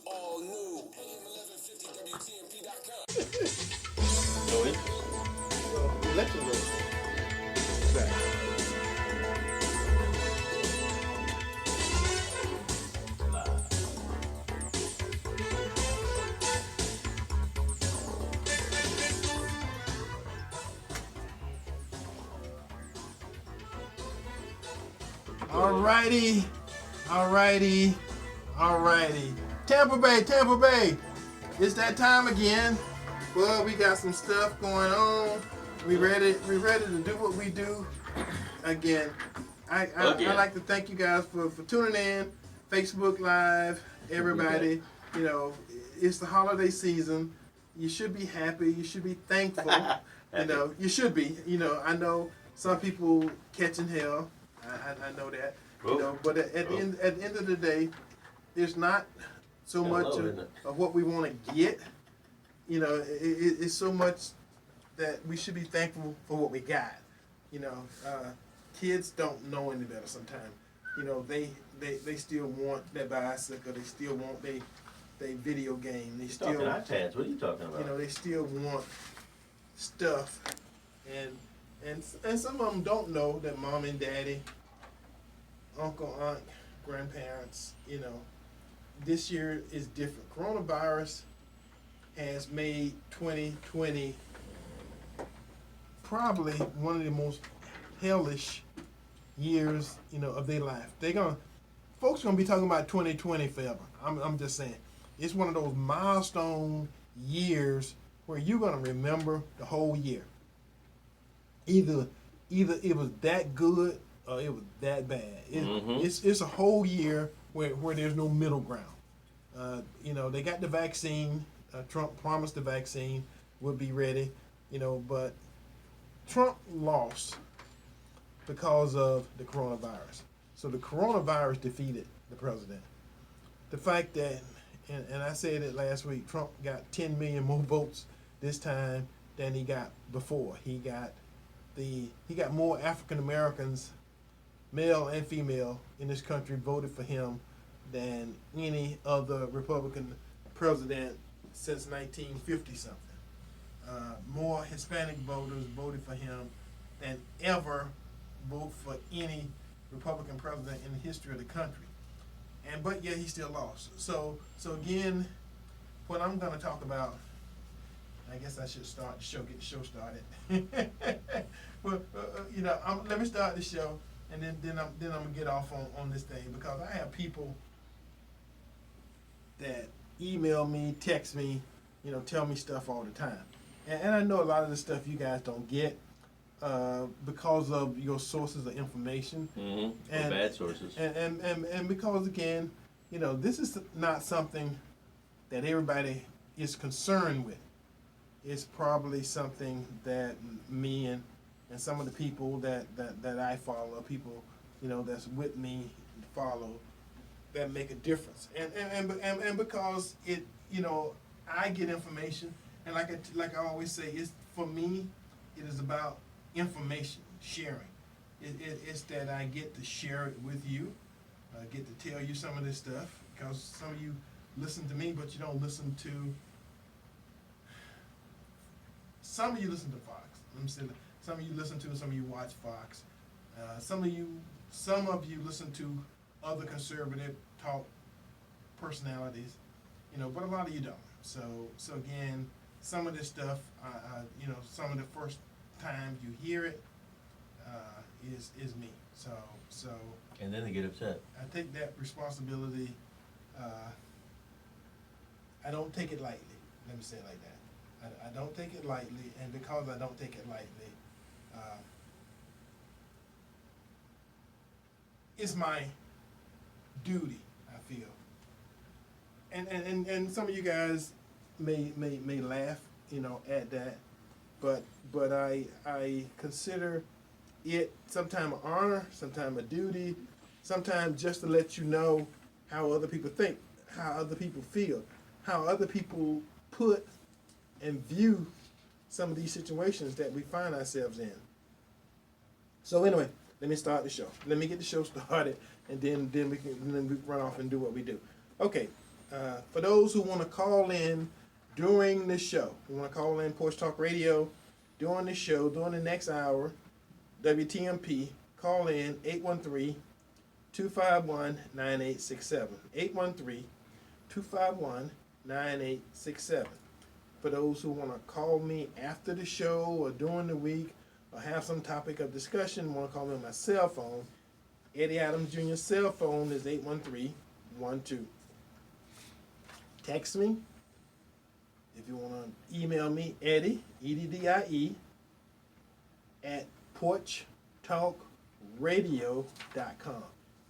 all new. AM1150WTMP.com. No interest. Well, election vote. Right. Alrighty, alrighty, alrighty. Tampa Bay, Tampa Bay. It's that time again. Well, we got some stuff going on. We ready to do what we do again. I like to thank you guys for tuning in. Facebook Live, everybody. You know, it's the holiday season. You should be happy. You should be thankful. You know, you should be. You know, I know some people catching hell. I know that. You know, but at the end of the day, there's not so much of what we want to get. You know, it's so much that we should be thankful for what we got. You know, kids don't know any better sometimes. You know, they still want their bicycle. They still want their video game. They still talking iPads. What are you talking about? You know, they still want stuff, and some of them don't know that mom and daddy, uncle, aunt, grandparents. You know, this year is different. Coronavirus has made 2020 probably one of the most hellish years, you know, of their life. Folks gonna be talking about 2020 forever. I'm just saying, it's one of those milestone years where you're gonna remember the whole year. Either it was that good or it was that bad. It's a whole year where there's no middle ground. You know, they got the vaccine. Trump promised the vaccine would be ready, you know, but Trump lost because of the coronavirus. So the coronavirus defeated the president. The fact that, and I said it last week, Trump got 10 million more votes this time than he got before. He got more African Americans, male and female, in this country voted for him than any other Republican president since 1950 something. More Hispanic voters voted for him than ever vote for any Republican president in the history of the country. But yet he still lost. So again, what I'm going to talk about, I guess I should start the show, get the show started. Well, you know, let me start the show, and then I'm gonna get off on this thing, because I have people that email me, text me, you know, tell me stuff all the time. And I know a lot of the stuff you guys don't get because of your sources of information. And bad sources. And because, again, you know, this is not something that everybody is concerned with. It's probably something that me and some of the people that I follow, people, you know, that's with me follow, that make a difference. And because it, you know, I get information, and like I always say, it's, for me, it is about information sharing. It's that I get to share it with you. I get to tell you some of this stuff, because some of you listen to me, but you don't listen to. Some of you listen to Fox. Let me say that. Some of you listen to, some of you watch Fox. Some of you listen to other conservative talk personalities, you know, but a lot of you don't. So again, some of this stuff, you know, some of the first time you hear it is me. So. And then they get upset. I take that responsibility. I don't take it lightly. Let me say it like that. I don't take it lightly, and because I don't take it lightly, it's my duty, I feel. And some of you guys may laugh, you know, at that, but I consider it sometimes an honor, sometimes a duty, sometimes just to let you know how other people think, how other people feel, how other people put and view some of these situations that we find ourselves in. So anyway, let me start the show. Let me get the show started, and then we run off and do what we do. Okay, For those who want to call in during the show, who want to call in Porch Talk Radio during the show, during the next hour, WTMP, call in 813-251-9867. 813-251-9867. For those who want to call me after the show or during the week or have some topic of discussion, want to call me on my cell phone, Eddie Adams Jr.'s cell phone is 813-12. Text me. If you want to email me, Eddie, E-D-D-I-E, at porchtalkradio.com.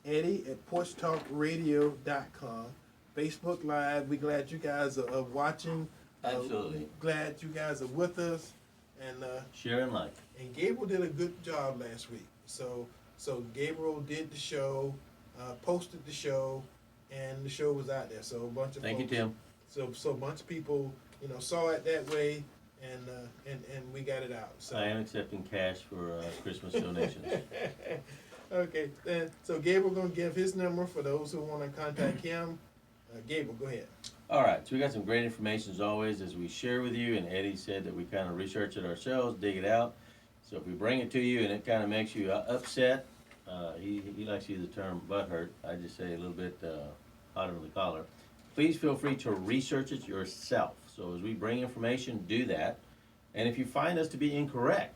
Eddie at porchtalkradio.com. Facebook Live. We're glad you guys are watching. Absolutely. Glad you guys are with us. And Share and like. and Gabriel did a good job last week. So Gabriel did the show, posted the show, and the show was out there. So a bunch of Thank you, folks, Tim. So a bunch of people, saw it that way, and we got it out. So I am accepting cash for Christmas donations. okay, so Gabriel gonna give his number for those who want to contact him. Gabriel, go ahead. All right, so we got some great information as always as we share with you, and Eddie said that we kind of research it ourselves, dig it out. So if we bring it to you and it kind of makes you upset, he likes to use the term butthurt. I just say a little bit hot under the collar. Please feel free to research it yourself. So as we bring information, do that. And if you find us to be incorrect,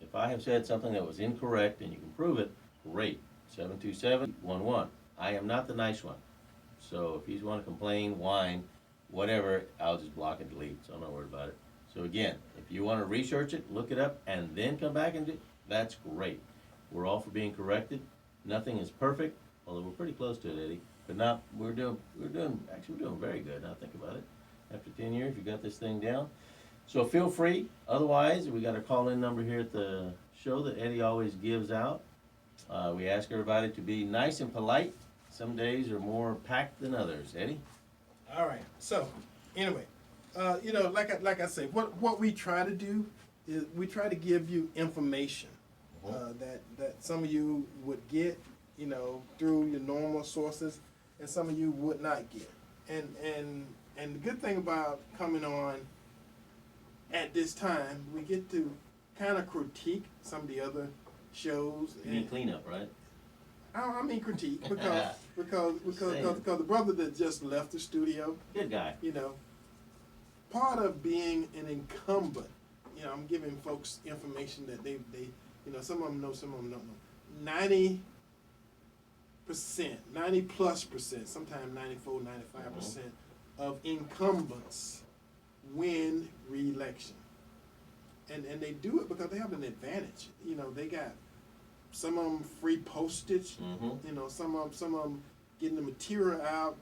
if I have said something that was incorrect and you can prove it, great. 727-11. I am not the nice one. So if you want to complain, whine, whatever, I'll just block and delete. So I'm not worried about it. So again, if you want to research it, look it up, and then come back and do, that's great. We're all for being corrected. Nothing is perfect, although we're pretty close to it, Eddie. But not, we're doing very good. Now think about it. After 10 years, you got this thing down. So feel free. Otherwise, we got a call-in number here at the show that Eddie always gives out. We ask everybody to be nice and polite. Some days are more packed than others. Eddie? All right. So, anyway, like I say, what we try to do is we try to give you information that some of you would get, through your normal sources, and some of you would not get. And the good thing about coming on at this time, we get to kind of critique some of the other shows. You need cleanup, right? I mean critique because the brother that just left the studio, Good guy. part of being an incumbent, I'm giving folks information that they some of them know, some of them don't know. 90+%, sometimes 94, 95% of incumbents win re-election. And they do it because they have an advantage. They got some of them free postage. Some of them getting the material out.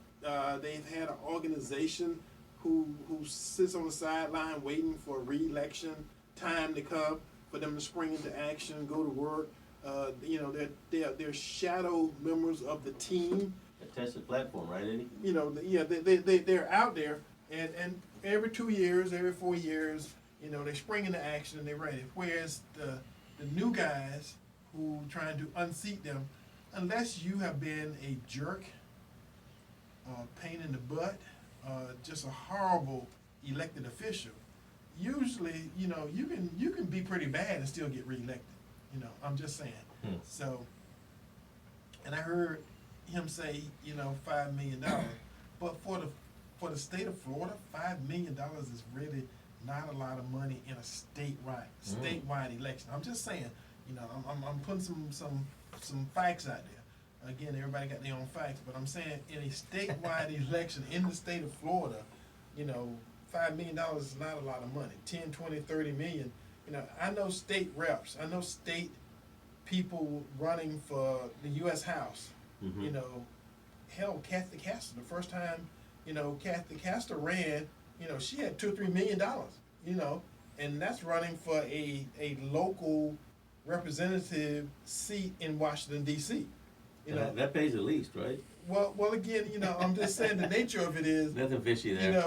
They've had an organization who sits on the sideline waiting for a re-election time to come for them to spring into action, go to work. They're shadow members of the team. A tested platform, right, Eddie? They're out there, and every 2 years, every 4 years, they spring into action and they're ready. Whereas the new guys who trying to unseat them, unless you have been a jerk, pain in the butt, just a horrible elected official, usually, you can be pretty bad and still get reelected. I'm just saying. So, and I heard him say, $5 million, but for the state of Florida, $5 million is really not a lot of money in a statewide election. I'm just saying, I'm putting some facts out there. Again, everybody got their own facts, but I'm saying in a statewide election in the state of Florida, $5 million is not a lot of money. 10, 20, 30 million. I know state reps. I know state people running for the U.S. House. Hell, Kathy Castor, the first time, Kathy Castor ran, she had $2 or $3 million, and that's running for a local representative seat in Washington, D.C. That pays the least, right? Well, again, I'm just saying the nature of it is, Nothing fishy there.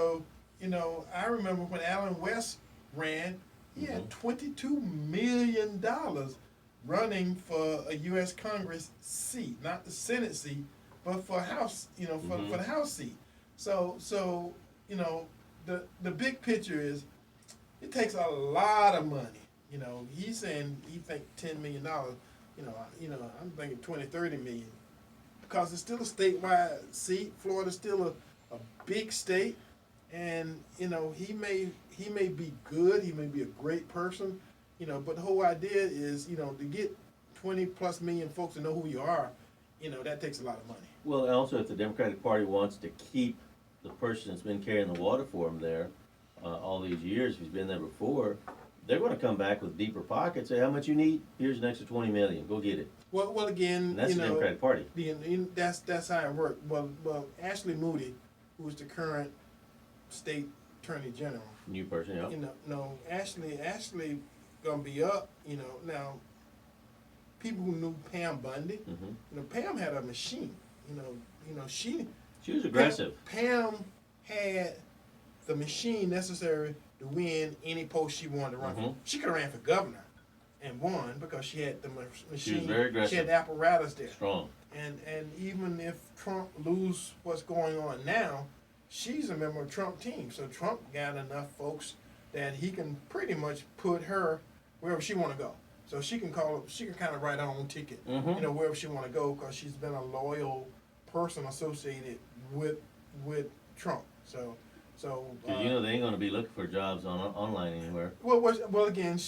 I remember when Allen West ran, he had $22 million running for a U.S. Congress seat, not the Senate seat, but for House, for the House seat. So you know, the big picture is it takes a lot of money. You know, he's saying he think $10 million. I'm thinking 20, 30 million because it's still a statewide seat. Florida's still a big state, and he may be good. He may be a great person. But the whole idea is to get 20+ million folks to know who you are. That takes a lot of money. Well, and also if the Democratic Party wants to keep the person that's been carrying the water for them there all these years, if he's been there before, they're going to come back with deeper pockets. Say, how much you need? Here's an extra 20 million. Go get it. Well, again, And that's the Democratic Party. That's how it works. Well, Ashley Moody, who is the current state attorney general. New person, yeah. No, Ashley gonna be up. Now people who knew Pam Bundy, Pam had a machine. She was aggressive. Pam had the machine necessary to win any post she wanted to run for. She could have ran for governor and won because she had the machine. She was very aggressive. She had the apparatus there. Strong. And even if Trump lose what's going on now, she's a member of Trump team. So Trump got enough folks that he can pretty much put her wherever she want to go. So she can kind of write her own ticket, wherever she want to go because she's been a loyal person associated with Trump. So They ain't going to be looking for jobs online anywhere. Well, again,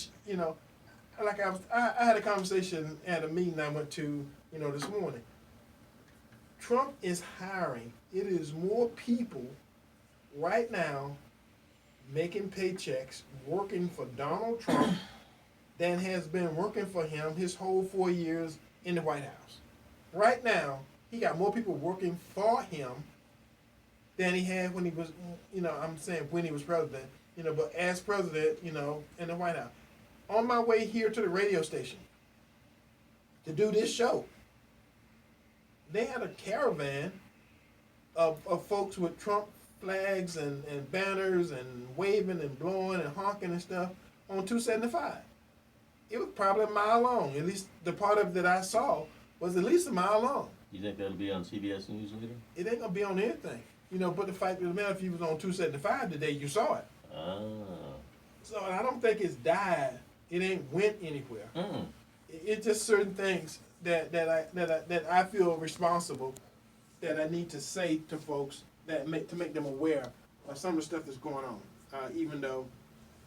like I had a conversation at a meeting I went to, this morning. Trump is hiring. It is more people right now making paychecks, working for Donald Trump than has been working for him his whole 4 years in the White House. Right now, he got more people working for him than he had when he was, when he was president, but as president, in the White House. On my way here to the radio station to do this show, they had a caravan of folks with Trump flags and banners and waving and blowing and honking and stuff on 275. It was probably a mile long. At least the part of it that I saw was at least a mile long. You think that'll be on CBS News later? It ain't gonna be on anything. But the fact of the matter, if you was on 275 today, you saw it. Ah. So I don't think it's died. It ain't went anywhere. It's just certain things that I feel responsible that I need to say to folks to make them aware of some of the stuff that's going on. Even though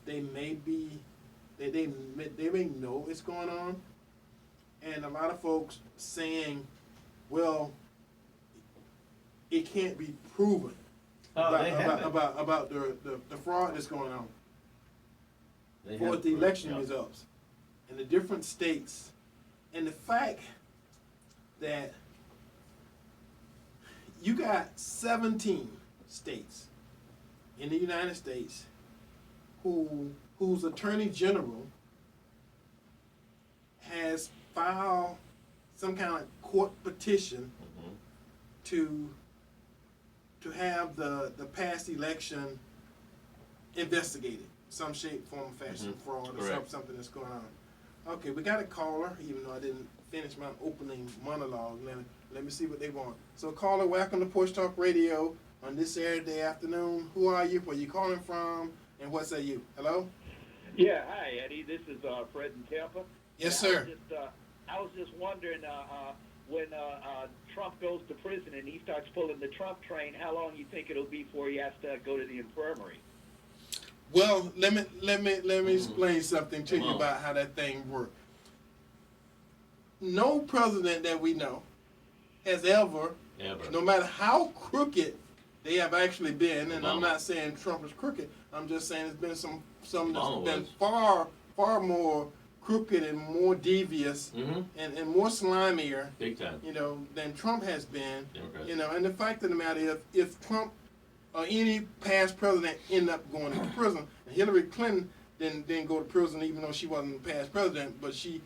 they may know it's going on, and a lot of folks saying, well, it can't be proven about the fraud that's going on. For the election results in the different states, and the fact that you got 17 states in the United States whose attorney general has filed some kind of court petition to have the past election investigated. Some shape, form, fashion, fraud, or something that's going on. Okay, we got a caller, even though I didn't finish my opening monologue. Let me see what they want. So, caller, welcome to Porch Talk Radio on this Saturday afternoon. Who are you? Where you calling from? And what say you? Hello? Yeah, hi, Eddie. This is Fred in Tampa. Yes, sir. I was just wondering, when Trump goes to prison and he starts pulling the Trump train, how long you think it'll be before he has to go to the infirmary? Well, let me explain something to you about how that thing works. No president that we know has ever, no matter how crooked they have actually been, and I'm not saying Trump is crooked, I'm just saying it's been some that's been far more crooked and more devious and more slimier, big time, than Trump has been. Democrats. And the fact of the matter is, if Trump or any past president end up going to prison, and Hillary Clinton didn't go to prison even though she wasn't the past president, but she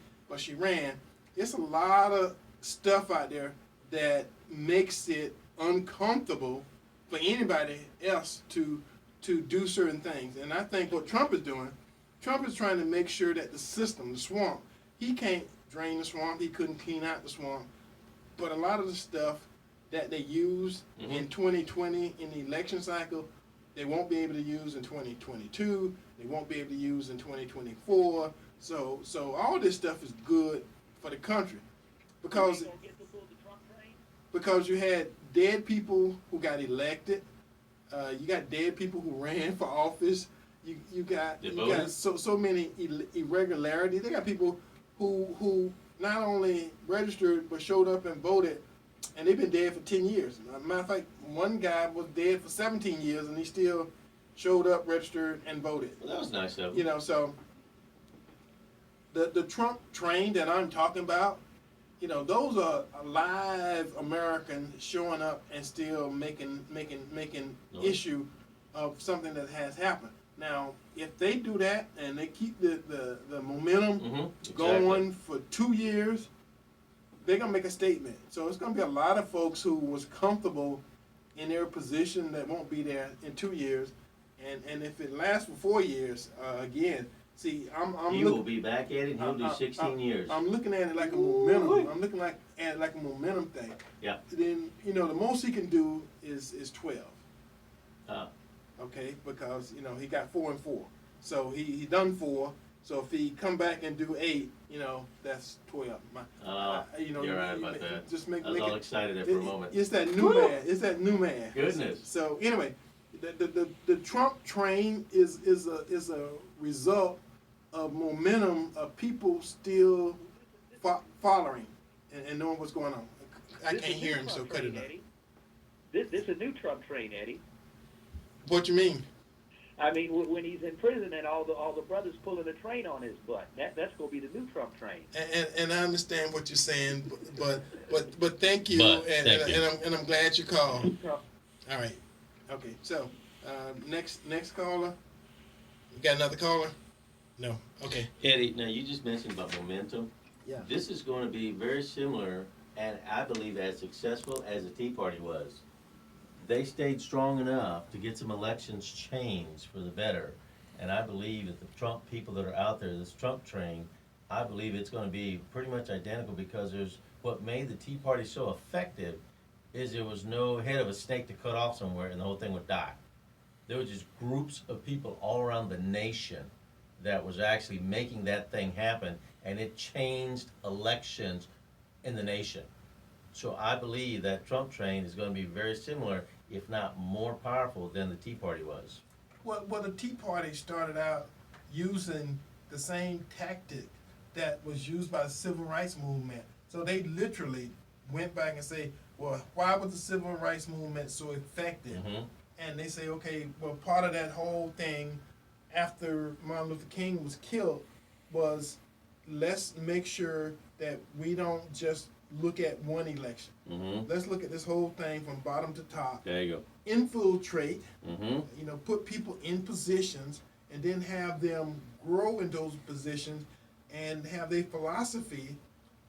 ran. It's a lot of stuff out there that makes it uncomfortable for anybody else to do certain things. And I think what Trump is doing, Trump is trying to make sure that the system, the swamp, he can't drain the swamp, he couldn't clean out the swamp, but a lot of the stuff that they use Mhm. in 2020 in the election cycle, they won't be able to use in 2022. They won't be able to use in 2024. So all this stuff is good for the country because You gonna get to pull the Trump train? because you had dead people who got elected. You got dead people who ran for office. You got so many irregularities. They got people who not only registered but showed up and voted, and they've been dead for 10 years. As a matter of fact, one guy was dead for 17 years, and he still showed up, registered, and voted. Well, that was nice of him. You know, so the Trump train that I'm talking about, you know, those are live Americans showing up and still making Noise. issue of something that has happened. Now, if they do that and they keep the momentum Mm-hmm. going for 2 years, they're gonna make a statement. So it's gonna be a lot of folks who was comfortable in their position that won't be there in 2 years, and if it lasts for 4 years, again, see, I'm He will be back at it, and he'll do 16 years. I'm looking at it like a momentum. I'm looking at it like a momentum thing. Yeah. Then you know the most he can do is 12. Uh, Okay, because you know he got 4 and 4, so he done 4. So if he come back and do 8, you know that's 12. You know, you're right about that. Just make I was make all it. excited there for a moment. It's that new math. It's that new math. Goodness. So anyway, the Trump train is a result of momentum of people still following and knowing what's going on. I This can't is a hear new him, so Trump cut it train, up. Eddie. This is a new Trump train, Eddie. What you mean? I mean, when he's in prison and all the brothers pulling a train on his butt, that's going to be the new Trump train. And I understand what you're saying, but thank you, But, and thank you. I'm glad you called. Trump. All right, okay. So next caller. You got another caller? No. Okay. Eddie, now you just mentioned about momentum. Yeah. This is going to be very similar, and I believe as successful as the Tea Party was. They stayed strong enough to get some elections changed for the better. And I believe that the Trump people that are out there, this Trump train, I believe it's going to be pretty much identical because there's what made the Tea Party so effective is there was no head of a snake to cut off somewhere and the whole thing would die. There were just groups of people all around the nation that was actually making that thing happen, and it changed elections in the nation. So I believe that Trump train is going to be very similar, if not more powerful than the Tea Party was. Well, the Tea Party started out using the same tactic that was used by the Civil Rights Movement. So they literally went back and say, well, why was the Civil Rights Movement so effective? Mm-hmm. And they say, okay, well, part of that whole thing after Martin Luther King was killed was let's make sure that we don't just look at one election. Mm-hmm. Let's look at this whole thing from bottom to top. There you Infiltrate, go. Mm-hmm. you know, put people in positions and then have them grow in those positions and have their philosophy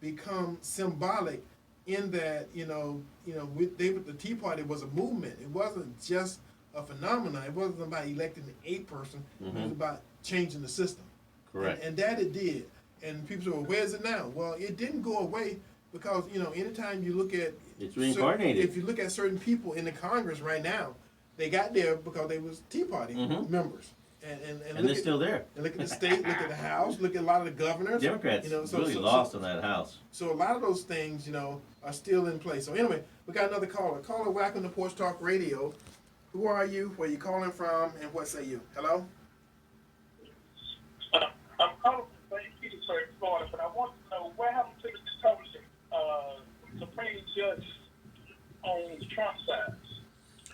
become symbolic in that, the Tea Party was a movement. It wasn't just a phenomenon. It wasn't about electing a person. It was about changing the system. Correct. And that it did. And people say, well, where is it now? Well, it didn't go away because, anytime you look at... It's reincarnated. If you look at certain people in the Congress right now, they got there because they was Tea Party members. And they're still there. And look at the state, look at the House, look at a lot of the governors. Democrats really lost on that House. So a lot of those things, are still in place. So anyway, we got another caller. Caller, welcome to Porch Talk Radio. Who are you? Where you calling from? And what say you? Hello? I'm calling from St. Petersburg, Florida, but I want to know what happened to the Republican Supreme Judge on Trump's side.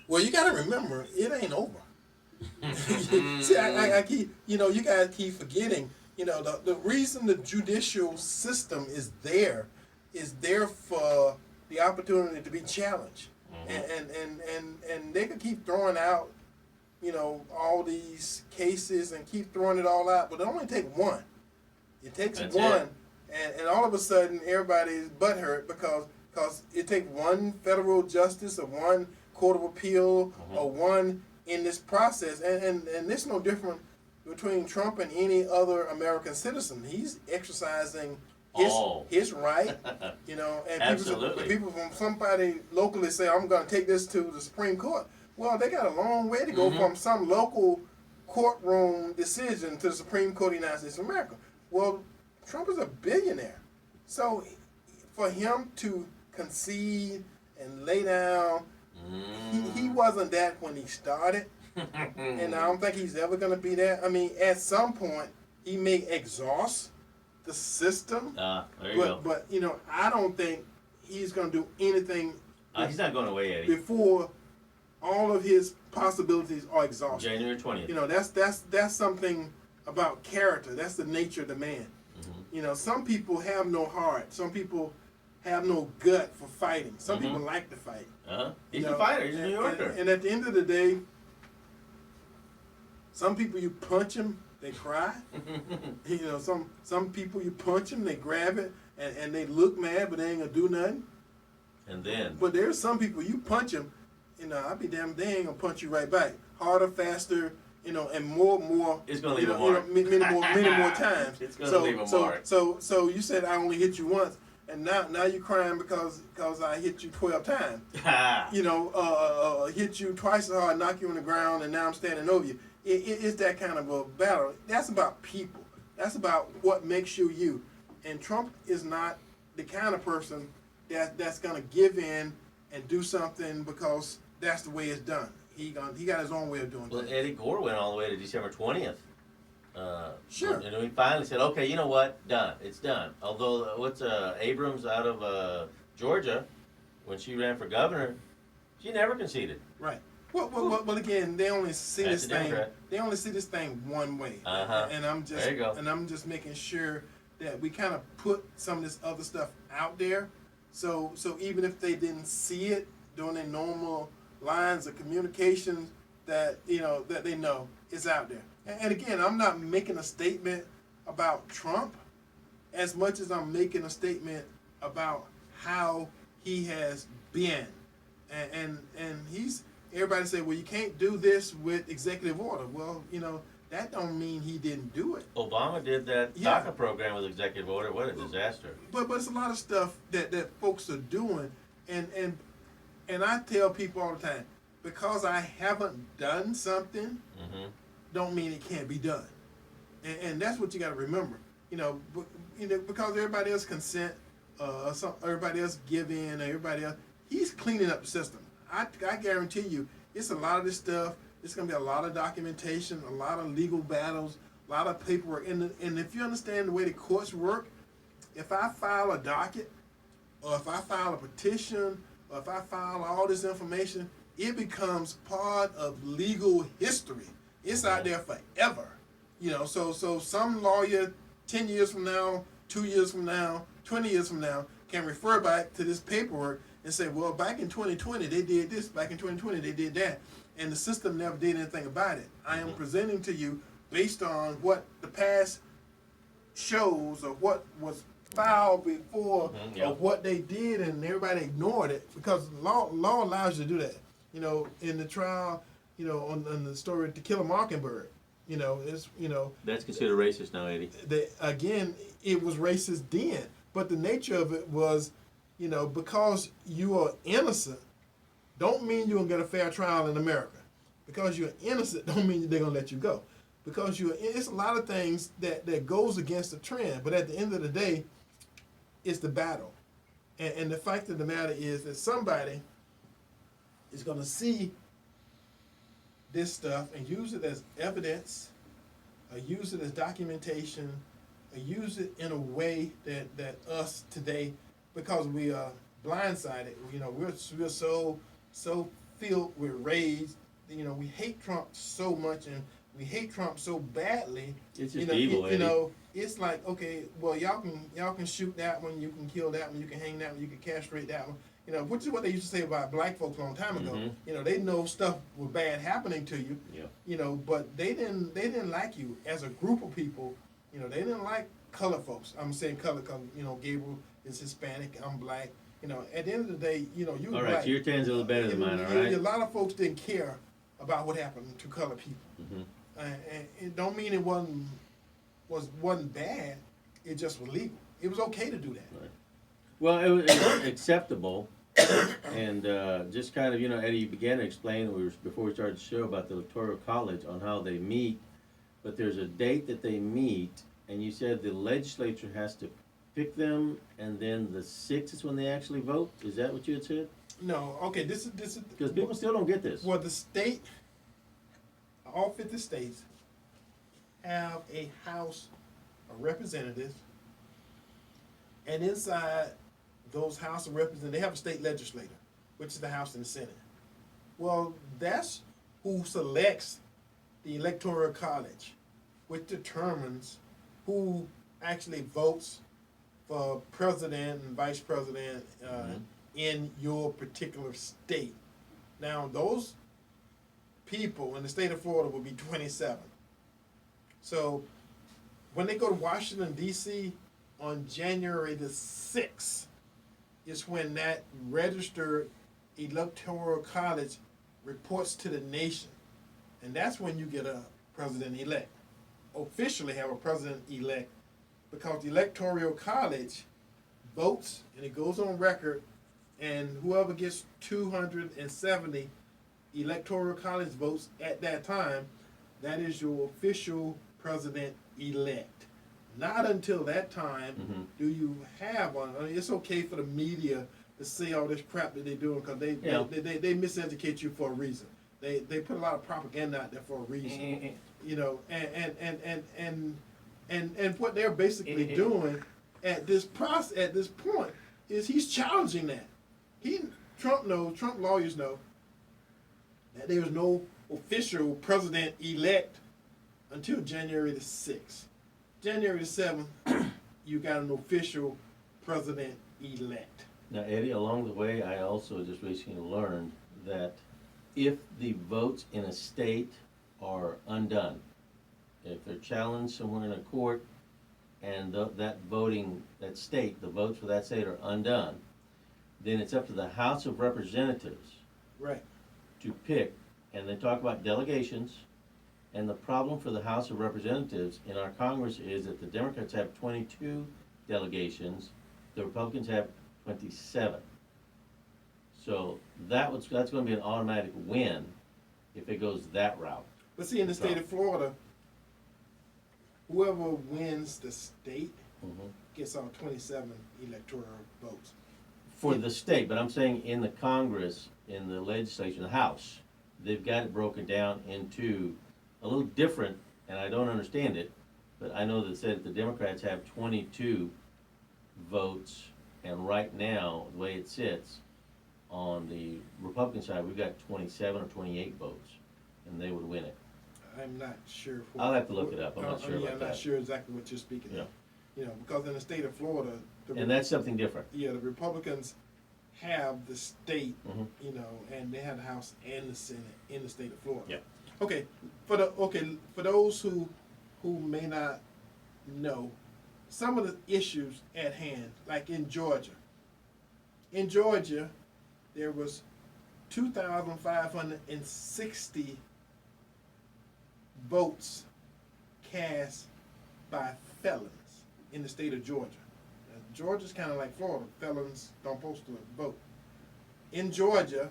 Well, you got to remember, it ain't over. See, I keep, you guys keep forgetting, the reason the judicial system is there for the opportunity to be challenged. And they could keep throwing out, all these cases and keep throwing it all out, but it only take one. It takes That's one, it. and all of a sudden everybody's butthurt because it takes one federal justice or one court of appeal or one in this process, and it's no different between Trump and any other American citizen. He's exercising it's right, you know, and Absolutely. people from somebody locally say, I'm going to take this to the Supreme Court. Well, they got a long way to go from some local courtroom decision to the Supreme Court of the United States of America. Well, Trump is a billionaire. So for him to concede and lay down, he wasn't that when he started. And I don't think he's ever going to be that. I mean, at some point, he may exhaust the system. There you go. But, you know, I don't think he's going to do anything He's not going away, Eddie. before all of his possibilities are exhausted. January 20th. You know, that's something about character. That's the nature of the man. You know, some people have no heart. Some people have no gut for fighting. Some people like to fight. He's You a know, fighter. He's a New Yorker. And at the end of the day, some people you punch them, they cry. You know, some people you punch them, they grab it, and they look mad, but they ain't gonna do nothing. And then. But there's some people you punch them, you know, I'll be damned, they ain't gonna punch you right back. Harder, faster, you know, and more. It's gonna you leave know, a mark. You know, many more times. It's gonna leave a mark. So you said I only hit you once, and now you're crying because I hit you 12 times. You know, hit you twice as hard, knock you on the ground, and now I'm standing over you. It's that kind of a battle. That's about people. That's about what makes you you. And Trump is not the kind of person that's gonna give in and do something because that's the way it's done. He got his own way of doing Well, things. Eddie Gore went all the way to December 20th. Sure. And we finally said, okay, you know what? Done. It's done. Although, what's Abrams out of Georgia, when she ran for governor, she never conceded. Right. Well, again, they only see That's this a thing. Democrat. They only see this thing one way. Uh-huh. And I'm just There you go. and I'm just making sure that we kind of put some of this other stuff out there. So even if they didn't see it during their normal lines of communication, that that they know it's out there. And again, I'm not making a statement about Trump as much as I'm making a statement about how he has been. And he's, everybody say, well, you can't do this with executive order. Well, you know, that don't mean he didn't do it. Obama did that Yeah. DACA program with executive order. What a disaster. But it's a lot of stuff that folks are doing, and I tell people all the time, because I haven't done something, don't mean it can't be done, and that's what you got to remember. You know, because everybody else consent, everybody else give in, everybody else, he's cleaning up the system. I guarantee you, it's a lot of this stuff. It's going to be a lot of documentation, a lot of legal battles, a lot of paperwork. And if you understand the way the courts work, if I file a docket, or if I file a petition, or if I file all this information, it becomes part of legal history. It's out there forever. You know, so some lawyer 10 years from now, 2 years from now, 20 years from now can refer back to this paperwork and say, well, back in 2020 they did this, back in 2020 they did that, and the system never did anything about it. I am presenting to you based on what the past shows, or what was filed before, of what they did, and everybody ignored it because law allows you to do that. You know, in the trial, you know, on the story To Kill a Mockingbird, you know, it's, you know, That's considered racist now, Eddie. again, it was racist then, but the nature of it was, you know, because you are innocent, don't mean you're gonna get a fair trial in America. Because you're innocent, don't mean they're gonna let you go. Because it's a lot of things that goes against the trend, but at the end of the day, it's the battle. And the fact of the matter is that somebody is gonna see this stuff and use it as evidence, or use it as documentation, or use it in a way that us today, because we are blindsided, you know, we're so filled with rage, you know, we hate Trump so much, and we hate Trump so badly. It's you just know, evil, Eddie. you know, it's like, okay, well, y'all can shoot that one, you can kill that one, you can hang that one, you can castrate that one. You know, which is what they used to say about black folks a long time ago. You know, they know stuff was bad happening to you. Yeah. You know, but they didn't like you as a group of people. You know, they didn't like color folks. I'm saying color because, you know, Gabriel is Hispanic, I'm black. You know, at the end of the day, you know, you All black. right, so your 10's a little better than mine, all right? A lot of folks didn't care about what happened to colored people. And it don't mean it wasn't bad. It just was legal. it was okay to do that. Well, it was acceptable, and just kind of, you know, Eddie, you began to explain, before we started the show, about the electoral college on how they meet, but there's a date that they meet, and you said the legislature has to pick them, and then the 6th is when they actually vote? Is that what you had said? No, okay, this is Because people still don't get this. well, the state, all 50 states have a House of Representatives, and inside those House of Representatives, they have a state legislator, which is the House and the Senate. Well, that's who selects the Electoral College, which determines who actually votes for president and vice president in your particular state. Now, those people in the state of Florida will be 27. So, when they go to Washington, D.C. on January the 6th, is when that registered electoral college reports to the nation. And that's when you get a president-elect. Officially have a president-elect, because the electoral college votes, and it goes on record, and whoever gets 270 electoral college votes at that time, that is your official president-elect. Not until that time do you have one. I mean, it's okay for the media to say all this crap that they're doing, because they miseducate you for a reason. They put a lot of propaganda out there for a reason. You know, and what they're basically doing at this point is he's challenging that. Trump lawyers know that there was no official president-elect until January the 6th. January the 7th, you got an official president-elect. Now, Eddie, along the way, I also just recently learned that if the votes in a state are undone, if they're challenged somewhere in a court, and that state, the votes for that state are undone, then it's up to the House of Representatives Right. to pick, and they talk about delegations, and the problem for the House of Representatives in our Congress is that the Democrats have 22 delegations, the Republicans have 27. So that's gonna be an automatic win if it goes that route. But see, in the state of Florida, whoever wins the state gets all 27 electoral votes. For the state, but I'm saying in the Congress, in the legislature, the House, they've got it broken down into a little different, and I don't understand it, but I know that said the Democrats have 22 votes, and right now, the way it sits, on the Republican side, we've got 27 or 28 votes, and they would win it. I'm not sure. I'll have to look it up. I'm not sure about I'm that. not sure exactly what you're speaking of. You know, because in the state of Florida, And that's something different. the Republicans have the state, you know, and they have the House and the Senate in the state of Florida. Yeah. Okay, for those who may not know, some of the issues at hand, like in Georgia. In Georgia, there was 2,560 votes cast by felons in the state of Georgia. Now, Georgia's kind of like Florida. Felons don't supposed to vote. In Georgia,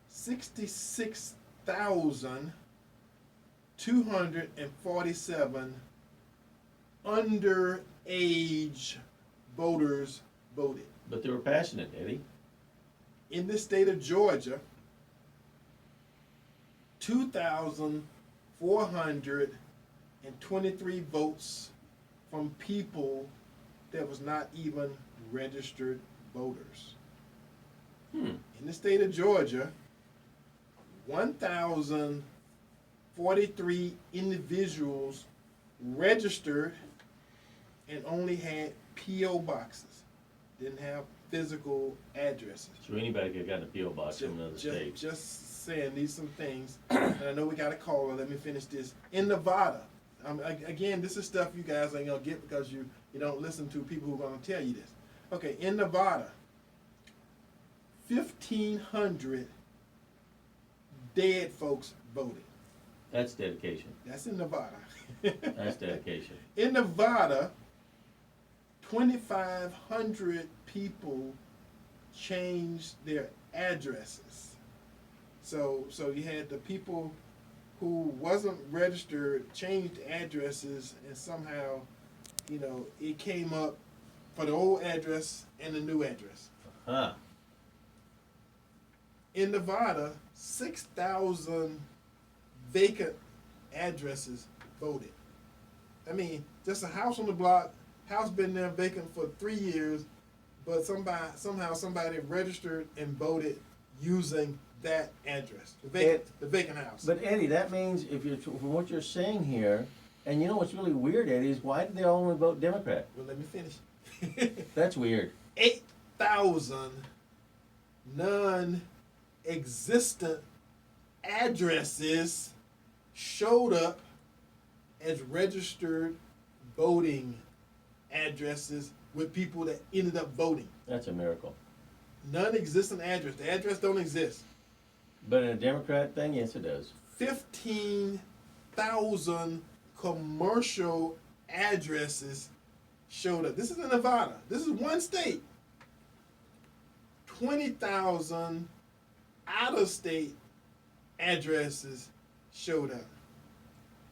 66,247 underage voters voted. But they were passionate, Eddie. In the state of Georgia, 2,423 votes from people that was not even registered voters. In the state of Georgia, 1,043 individuals registered and only had P.O. boxes, didn't have physical addresses. So anybody could have gotten a P.O. box from another state. Just saying these some things, and I know we got a caller. Let me finish this. In Nevada, again, this is stuff you guys ain't gonna get because you don't listen to people who are gonna tell you this. Okay, in Nevada, 1,500 dead folks voted. That's dedication. That's in Nevada. That's dedication. In Nevada, 2,500 people changed their addresses. So you had the people who wasn't registered changed addresses, and somehow, it came up for the old address and the new address. Huh. In Nevada, 6,000 vacant addresses voted. I mean, just a house on the block, house been there vacant for 3 years, but somehow somebody registered and voted using that address, the vacant house. But Eddie, that means from what you're saying here, and you know what's really weird, Eddie, is why did they all only vote Democrat? Well, let me finish. That's weird. 8,000 non-existent addresses showed up as registered voting addresses with people that ended up voting. That's a miracle. Non-existent address. The address don't exist. But in a Democrat thing, yes, it does. 15,000 commercial addresses showed up. This is in Nevada. This is one state. 20,000 out-of-state addresses showed up.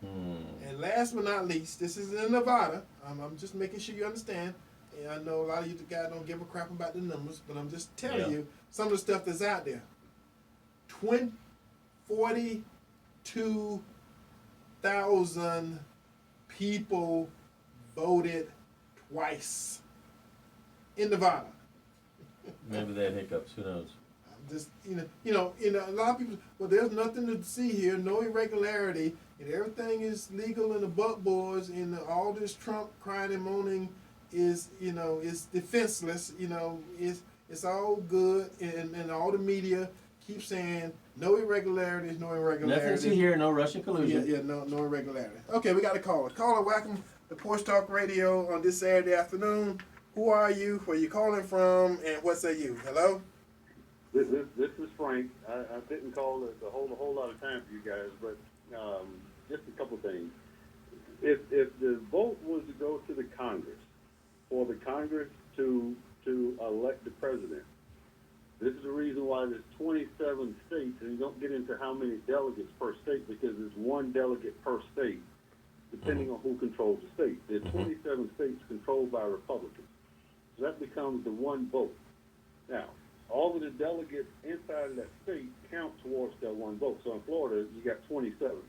And last but not least, this is in Nevada. I'm just making sure you understand. And I know a lot of you guys don't give a crap about the numbers, but I'm just telling you some of the stuff that's out there. 42,000 people voted twice in Nevada. Maybe they had hiccups. Who knows? Just a lot of people. Well, there's nothing to see here. No irregularity, and everything is legal in the buck boards. And all this Trump crying and moaning is defenseless. It's all good, and all the media keep saying no irregularities, no irregularities. Nothing to hear. No Russian collusion. Yeah, no irregularity. Okay, we got a caller. Caller, welcome to Porch Talk Radio on this Saturday afternoon. Who are you? Where you calling from? And what say you? Hello. This is Frank. I didn't call it a whole lot of time for you guys, but just a couple things. If the vote was to go to the Congress, for the Congress to elect the president, this is the reason why there's 27 states, and you don't get into how many delegates per state because there's one delegate per state, depending on who controls the state. There's 27 states controlled by Republicans. So that becomes the one vote. Now, all of the delegates inside of that state count towards that one vote. So in Florida, you got 27.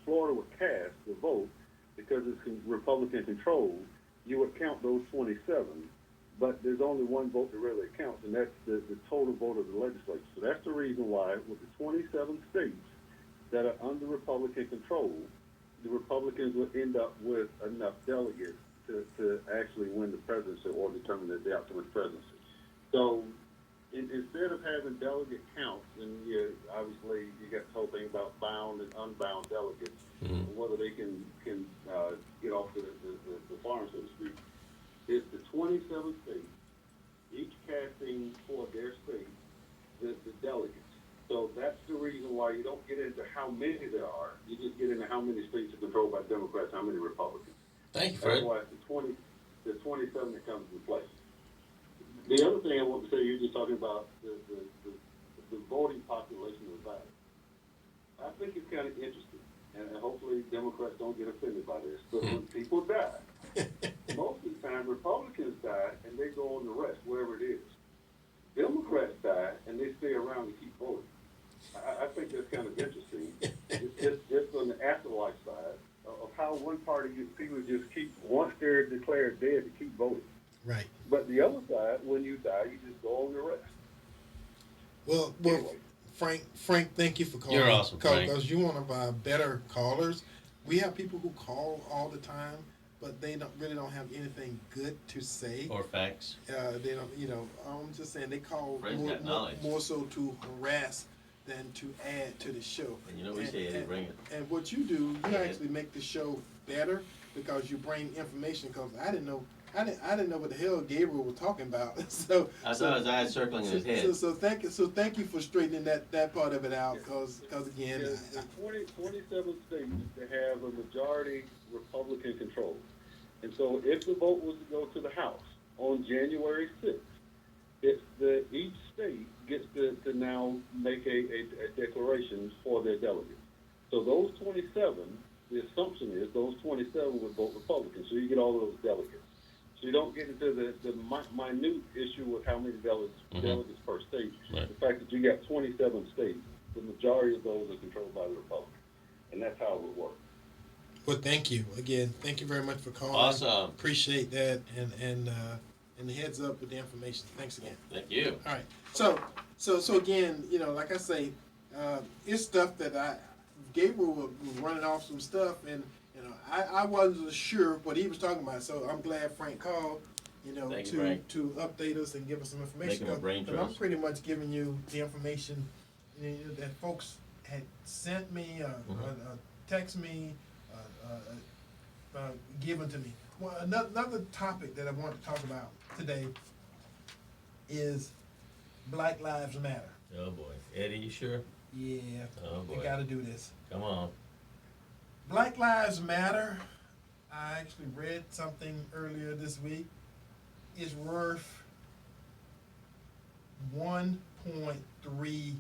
Florida would cast the vote because it's Republican controlled. You would count those 27, but there's only one vote that really counts, and that's the total vote of the legislature. So that's the reason why with the 27 states that are under Republican control, the Republicans would end up with enough delegates to actually win the presidency or determine the outcome of the presidency. So instead of having delegate counts, and obviously you got the whole thing about bound and unbound delegates, and whether they can get off the farm, so to speak. It's the 27 states, each casting for their state the delegates. So that's the reason why you don't get into how many there are. You just get into how many states are controlled by Democrats, how many Republicans. Thank you, Fred. That's why it's the 27 that comes into play. The other thing I want to say, you're just talking about the voting population of the virus. I think it's kind of interesting, and hopefully Democrats don't get offended by this, but when people die, most of the time Republicans die and they go on the rest, wherever it is. Democrats die and they stay around and keep voting. I think that's kind of interesting. It's just on the afterlife side of how one party, people just keep, once they're declared dead, to keep voting. Right. But the other side, when you die, you just go on the rest. Well, Anyway. Frank, thank you for calling. You're awesome, Frank. Because you're one of our better callers. We have people who call all the time, but they don't have anything good to say. Or facts. They don't, I'm just saying they call Fred's got knowledge. more so to harass than to add to the show. And you know we say, Eddie, bring it. And what you do, you Yeah. actually make the show better because you bring information. Because I didn't know what the hell Gabriel was talking about. I saw his eyes circling in his head. So thank you for straightening that part of it out. Because again, There's 27 states that have a majority Republican control. And so if the vote was to go to the House, on January 6th. Each state gets to now make a declaration for their delegates. So those 27, the assumption is those 27 would vote Republican. So you get all of those delegates. So you don't get into the minute issue with how many delegates per state. Right. The fact that you got 27 states, the majority of those are controlled by the Republicans. And that's how it would work. Well, thank you again. Thank you very much for calling. Awesome. Appreciate that, and the heads up with the information. Thanks again. Thank you. All right. So again, like I say, it's stuff that Gabriel was running off some stuff, and I wasn't sure what he was talking about. So I'm glad Frank called, Thank you, Frank. to update us and give us some information. Making my brain But I'm trust. pretty much giving you the information that folks had sent me, text me, given to me. Well, another topic that I want to talk about today is Black Lives Matter. Oh boy, Eddie, you sure? Yeah, Oh we boy, got to do this. come on. Black Lives Matter, I actually read something earlier this week, is worth $1.3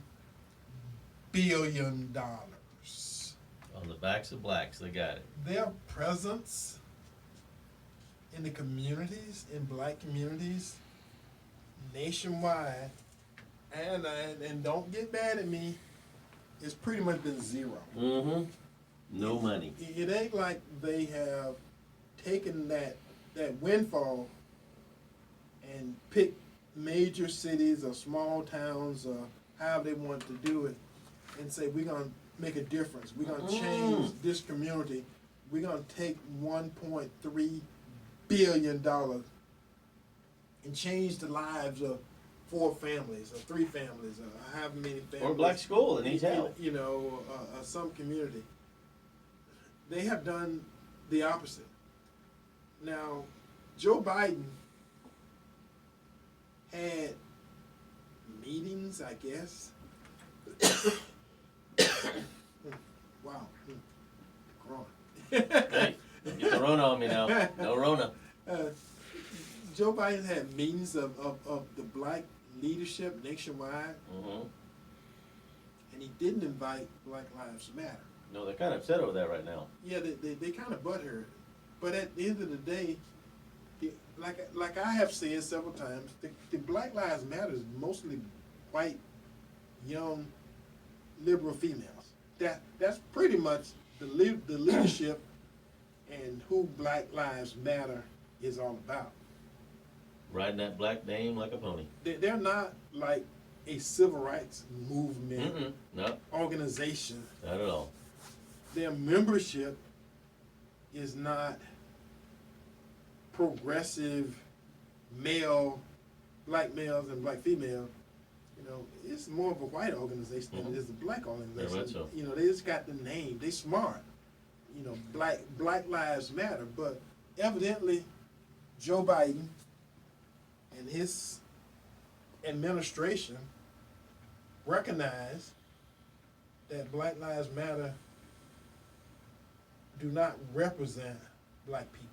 billion. On the backs of blacks, they got it. Their presence in the communities, in black communities, nationwide, and don't get mad at me, it's pretty much been zero. Mm-hmm. No money. It ain't like they have taken that windfall and picked major cities or small towns or however they want to do it and say, we're going to make a difference. We're going to change this community. We're going to take $1.3 billion and change the lives of 4 families or 3 families or however many families. Or black school that needs help. Some community. They have done the opposite. Now, Joe Biden had meetings, I guess. Wow. Growing. Hey, get the Rona on me now. No Rona. Joe Biden had meetings of the black leadership nationwide, Mm-hmm. and he didn't invite Black Lives Matter. No, they're kind of upset over that right now. Yeah, they kind of butthurt. But at the end of the day, like I have said several times, the Black Lives Matter is mostly white, young, liberal females. That's pretty much the leadership and who Black Lives Matter is all about. Riding that black name like a pony. They're not like a civil rights movement Mm-mm. No, organization. not at all. Their membership is not progressive black males and black females. It's more of a white organization than it is a black organization. Very much so. They just got the name. They smart. Black Lives Matter. But evidently, Joe Biden and his administration recognize that Black Lives Matter do not represent black people.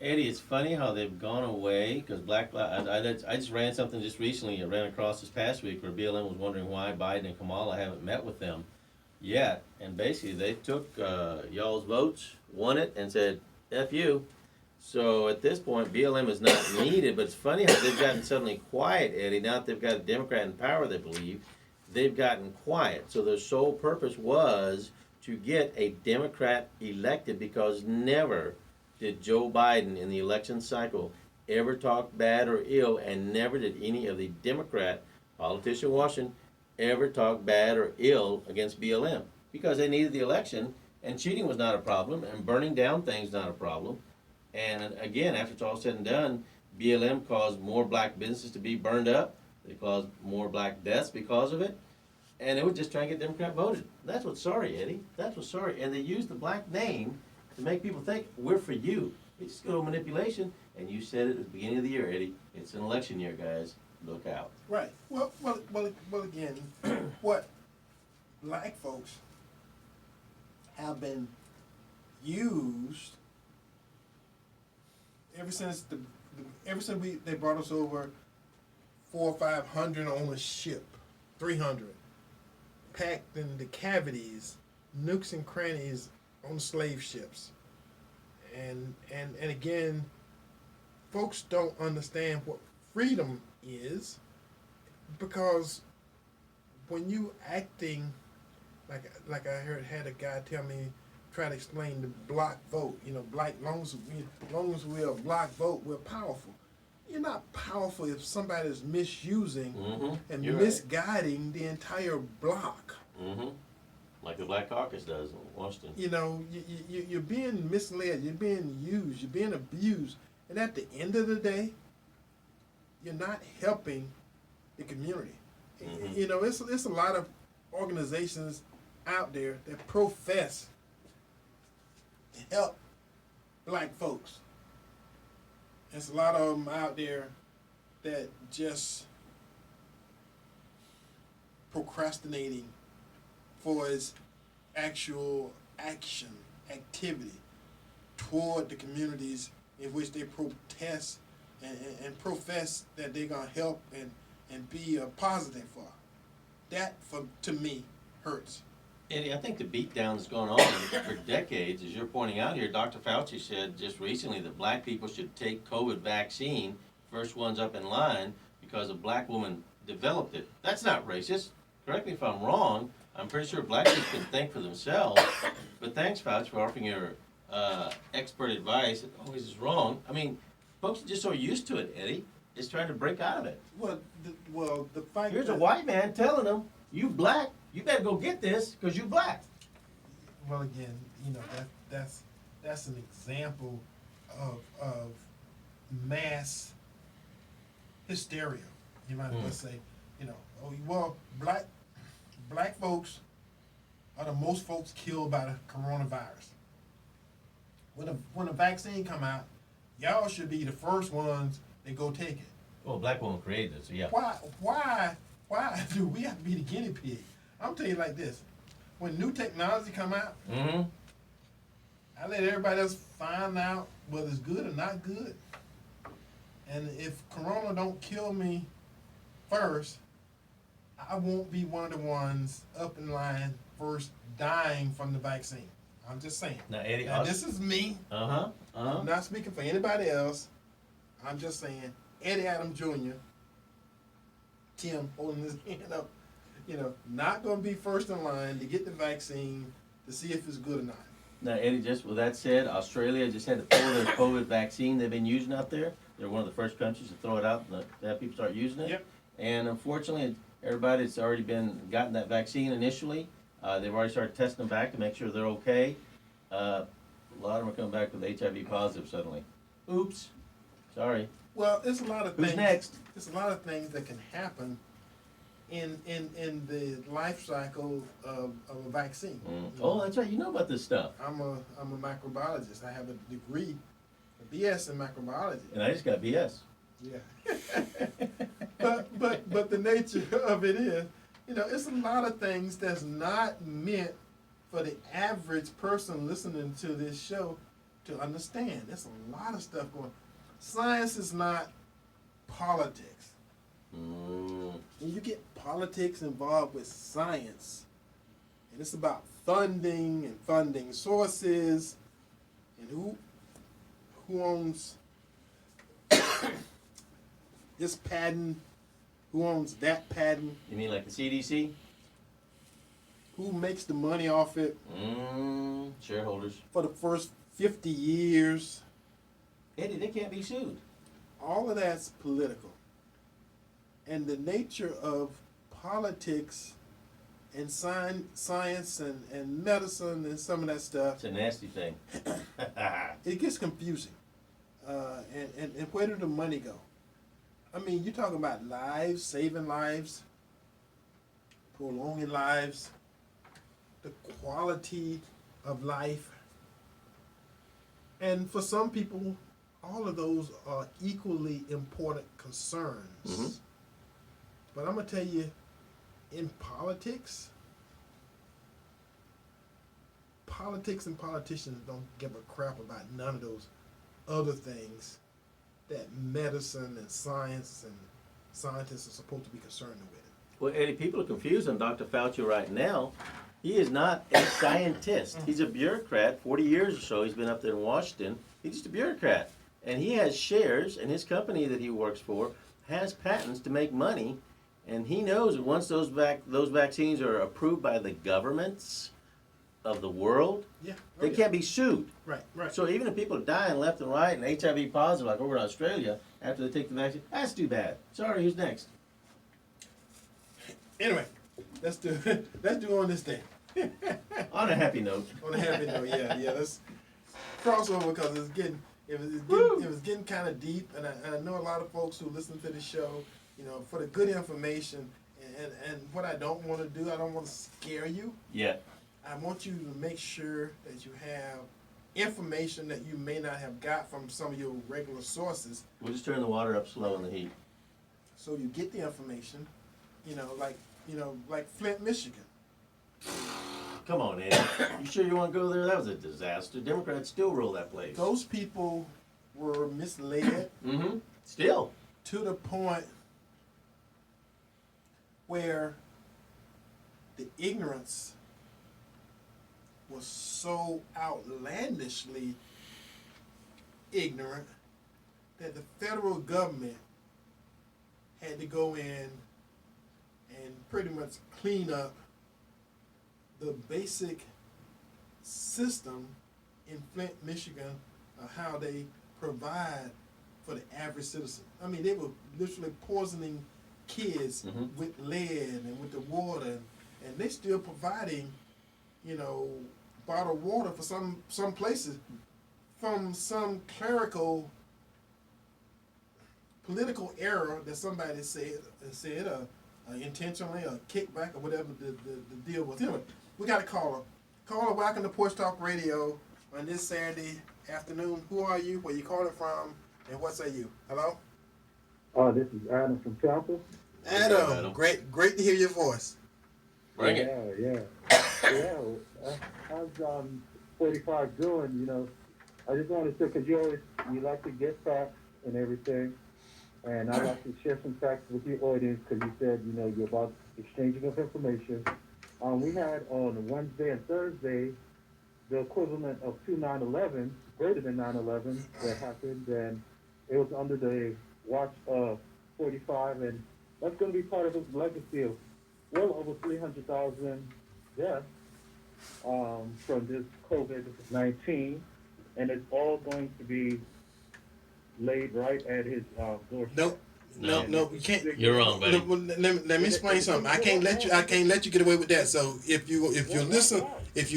Eddie, it's funny how they've gone away because I just ran something just recently. I ran across this past week where BLM was wondering why Biden and Kamala haven't met with them yet, and basically they took y'all's votes, won it, and said "F you." So at this point, BLM is not needed. But it's funny how they've gotten suddenly quiet, Eddie. Now that they've got a Democrat in power, they believe they've gotten quiet. So their sole purpose was to get a Democrat elected because never did Joe Biden in the election cycle ever talk bad or ill, and never did any of the Democrat politicians in Washington ever talk bad or ill against BLM because they needed the election, and cheating was not a problem, and burning down things not a problem. And again, after it's all said and done, BLM caused more black businesses to be burned up. They caused more black deaths because of it. And they were just trying to get Democrat voted. That's what's sorry, Eddie. That's what's sorry. And they used the black name to make people think we're for you. It's good old manipulation. And you said it at the beginning of the year, Eddie. It's an election year, guys. Look out. Right. Well again, what black folks have been used ever since the ever since they brought us over 400 or 500 on a ship, 300, packed in the cavities, nooks and crannies on slave ships. And again, folks don't understand what freedom is, because when you acting like I had a guy tell me, try to explain the block vote. You know, black, long as we're a block vote, we're powerful. You're not powerful if somebody is misusing and You're misguiding the entire block. right. Like the Black Caucus does in Washington. You know, you're being misled, you're being used, you're being abused, and at the end of the day, you're not helping the community. You know, it's a lot of organizations out there that profess to help black folks. There's a lot of them out there that just procrastinating for its actual activity toward the communities in which they protest and profess that they're going to help and be a positive for. That, to me, hurts. Eddie, I think the beatdown that's gone on for decades, as you're pointing out here, Dr. Fauci said just recently that black people should take COVID vaccine, first ones up in line, because a black woman developed it. That's not racist. Correct me if I'm wrong. I'm pretty sure black people can think for themselves. But thanks, Fauci, for offering your expert advice. It always is wrong. I mean, folks are just so used to it, Eddie. It's trying to break out of it. Well, the fact Here's a that- white man telling them, you black, you better go get this because you black. Well, again, you know, that's an example of mass hysteria. You might as well say, you know, oh well, black folks are the most folks killed by the coronavirus. When the vaccine come out, y'all should be the first ones that go take it. Well, a black woman created it, so yeah. Why do we have to be the guinea pig? I'm telling you like this: when new technology come out, Mm-hmm. I let everybody else find out whether it's good or not good. And if Corona don't kill me first, I won't be one of the ones up in line first dying from the vaccine. I'm just saying. Now, Eddie, Now, this is me. I'm not speaking for anybody else. I'm just saying, Eddie Adams Jr., Tim holding his hand up, you know, not going to be first in line to get the vaccine to see if it's good or not. Now, Eddie, just with that said, Australia just had to throw their COVID vaccine they've been using out there. They're one of the first countries to throw it out and have people start using it. Yep. And unfortunately, everybody that's already gotten that vaccine initially, they've already started testing them back to make sure they're okay. A lot of them are coming back with HIV positive suddenly. Oops. Sorry. Well, it's a lot of Who's things. next? There's a lot of things that can happen in the life cycle of a vaccine. Oh, that's right. You know about this stuff. I'm a microbiologist. I have a degree, a BS in microbiology. And I just got BS. Yeah. but the nature of it is, you know, it's a lot of things that's not meant for the average person listening to this show to understand. There's a lot of stuff going on. Science is not politics. When you get politics involved with science, and it's about funding and funding sources, and who owns this patent, who owns that patent, You mean like the CDC? who makes the money off it Shareholders. for the first 50 years. Eddie, they can't be sued. All of that's political. And the nature of politics and science and medicine and some of that stuff, It's a nasty thing. it gets confusing. And where did the money go? I mean, you're talking about lives, saving lives, prolonging lives, the quality of life. And for some people, all of those are equally important concerns. But I'm going to tell you, in politics and politicians don't give a crap about none of those other things that medicine and science and scientists are supposed to be concerned with. Well, Eddie, people are confused on Dr. Fauci right now. He is not a scientist. He's a bureaucrat. 40 years or so he's been up there in Washington. He's just a bureaucrat. And he has shares, and his company that he works for has patents to make money. And he knows that once those vaccines are approved by the governments of the world, Yeah. they can't be sued. Right, right. So even if people are dying left and right and HIV positive, like over in Australia, after they take the vaccine, that's too bad. Sorry, who's next? Anyway, let's do on this thing. On a happy note. On a happy note, yeah. Let's cross over because it was getting kind of deep, and I know a lot of folks who listen to the show, for the good information, and what I don't want to do, I don't want to scare you. Yeah. I want you to make sure that you have information that you may not have got from some of your regular sources. We'll just turn the water up slow in the heat. So you get the information, like Flint, Michigan. Come on, Eddie. You sure you want to go there? That was a disaster. Democrats still rule that place. Those people were misled Mm-hmm. Still. to the point where the ignorance was so outlandishly ignorant that the federal government had to go in and pretty much clean up the basic system in Flint, Michigan, of how they provide for the average citizen. I mean, they were literally poisoning kids with lead and with the water, and they still providing, bottled water for some places from some clerical political error that somebody said intentionally, a kickback or whatever the deal was. Anyway, we got a caller. Caller, welcome to Porch Talk Radio on this Saturday afternoon. Who are you? Where you calling from? And what say you? Hello? This is Adam from Tampa. Adam, great to hear your voice. Bring it. Yeah. How's 45 doing? I just wanted to, because you like to get facts and everything, and I like to share some facts with your audience because you said, you're about exchanging of information. We had on Wednesday and Thursday the equivalent of 9/11, greater than 9/11 that happened, and it was under the watch of 45, and that's going to be part of his legacy of well over 300,000 deaths from this COVID-19, and it's all going to be laid right at his doorstep. No, you can't. You're wrong, buddy. Let me explain something. I can't let you get away with that. So if you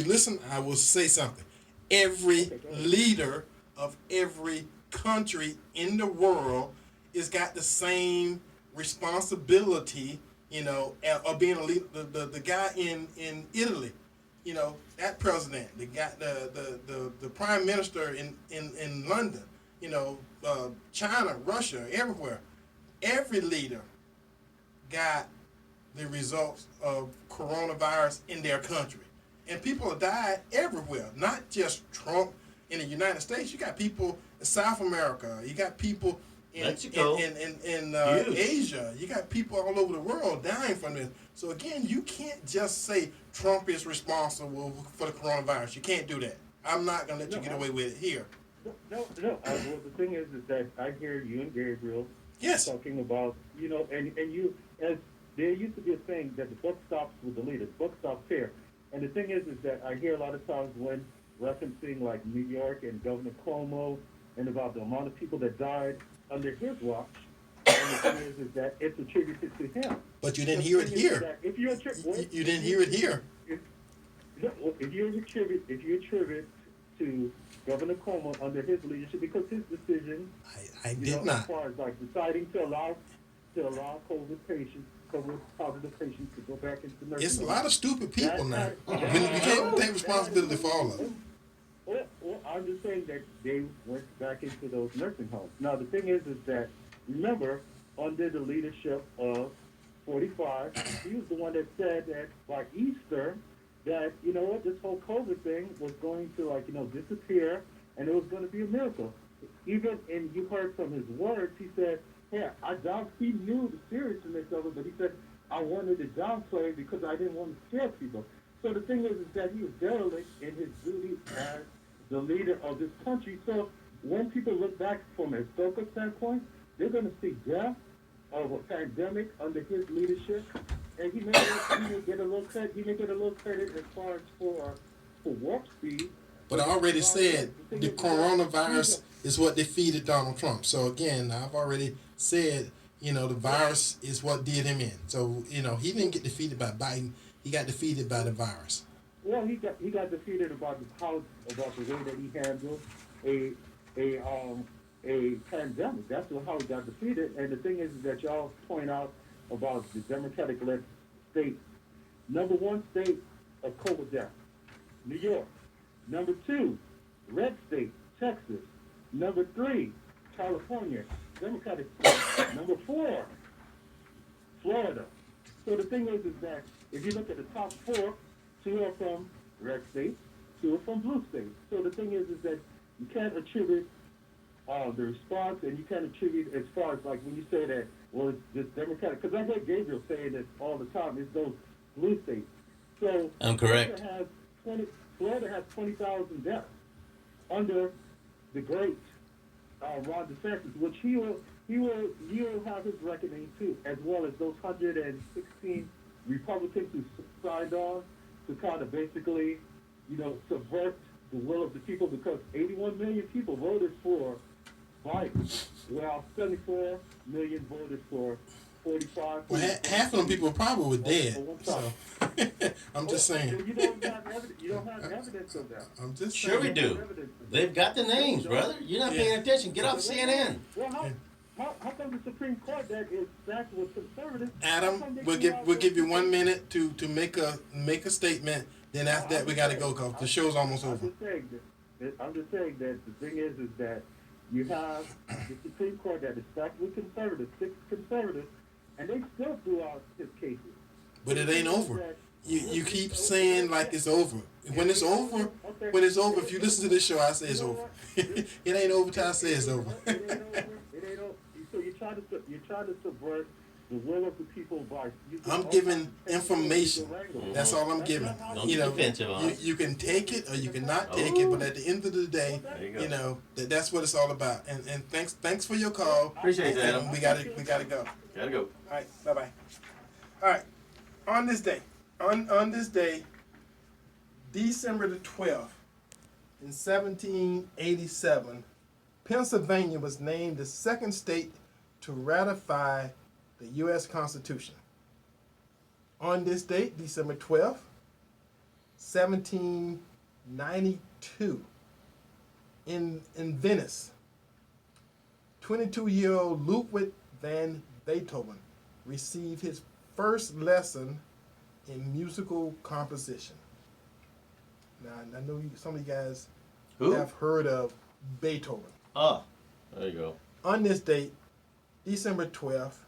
listen, I will say something. Every leader of every country in the world has got the same responsibility, of being a leader. The guy in Italy, that president, the prime minister in London, China, Russia, everywhere. Every leader got the results of coronavirus in their country. And people have died everywhere, not just Trump in the United States. You got people in South America. You got people in Mexico. in Asia. You got people all over the world dying from this. So again, you can't just say Trump is responsible for the coronavirus. You can't do that. I'm not going to let you get away with it here. No. Well, the thing is that I hear you and Gabriel talking about, and you, as there used to be a saying that the buck stops with the leader. The buck stops here. And the thing is that I hear a lot of times when referencing like New York and Governor Cuomo and about the amount of people that died under his watch. And the thing is that it's attributed to him. But you didn't hear it here. If you didn't hear it here. If you attribute to Governor Cuomo under his leadership, because his decision, I did not. As far as like deciding to allow COVID positive patients to go back into nursing. It's a lot of stupid people now. We can't take responsibility for all of them. Well, I'm just saying that they went back into those nursing homes. Now, the thing is that, remember, under the leadership of 45, he was the one that said that by Easter, that, this whole COVID thing was going to, disappear, and it was going to be a miracle. even, and you heard from his words, he said, yeah, he knew the seriousness of it, but he said, I wanted to downplay because I didn't want to scare people. So the thing is that he was derelict in his duty as the leader of this country. So when people look back from a historical standpoint, they're going to see death of a pandemic under his leadership, and he may get a little credit. He may get a little credit as far as for warp speed. But I already said the coronavirus is what defeated Donald Trump. So again, I've already said, you know, the virus is what did him in. So, you know, he didn't get defeated by Biden. He got defeated by the virus. Well, he got defeated about the way that he handled a pandemic. That's how he got defeated. And the thing is that y'all point out about the Democratic-led state. Number one state of COVID death, New York. Number two, red state, Texas. Number three, California, Democratic state. Number four, Florida. So the thing is that if you look at the top four, two are from red states, two are from blue states. So the thing is that you can't attribute the response, and you can't attribute as far as like when you say that, well, it's just Democratic, because I heard Gabriel saying that all the time, it's those blue states. So I'm correct. Florida has 20,000 deaths under the great Ron DeSantis, which he will have his reckoning too, as well as those 116 Republicans who signed on to kind of basically, you know, subvert the will of the people, because 81 million people voted for Biden, while 74 million voted for 45. Well, half of them people probably were dead. So I'm just saying. You don't have evidence of that. I'm just Sure we saying. do. They've got the names, brother. You're not paying attention. Get off CNN. Well, how come the Supreme Court that is backed with conservatives? Adam, we'll give you 1 minute to make a statement. Then after that, we got to go because the show's almost over. I'm just saying that the thing is that you have the Supreme Court that is stacked with conservatives, 6 conservatives, and they still threw out his cases. But it ain't over. You keep saying like it's over. When it's over, if you listen to this show, I say it's over. It ain't over till I say it's over. It ain't over. So you're trying to subvert the will of the people by. I'm giving information. That's all I'm giving. Don't You get know, defensive on it. you can take it or you cannot take it, but at the end of the day, There you go. you know that's what it's all about. And thanks for your call. Appreciate that, Adam. We gotta go. Gotta go. All right, bye bye. All right, on this day, December the 12th, in 1787, Pennsylvania was named the second state to ratify the U.S. Constitution. On this date, December 12th, 1792, in Venice, 22-year-old Ludwig van Beethoven received his first lesson in musical composition. Now, I know some of you guys Who? have heard of Beethoven. Oh, there you go. On this date, December 12th,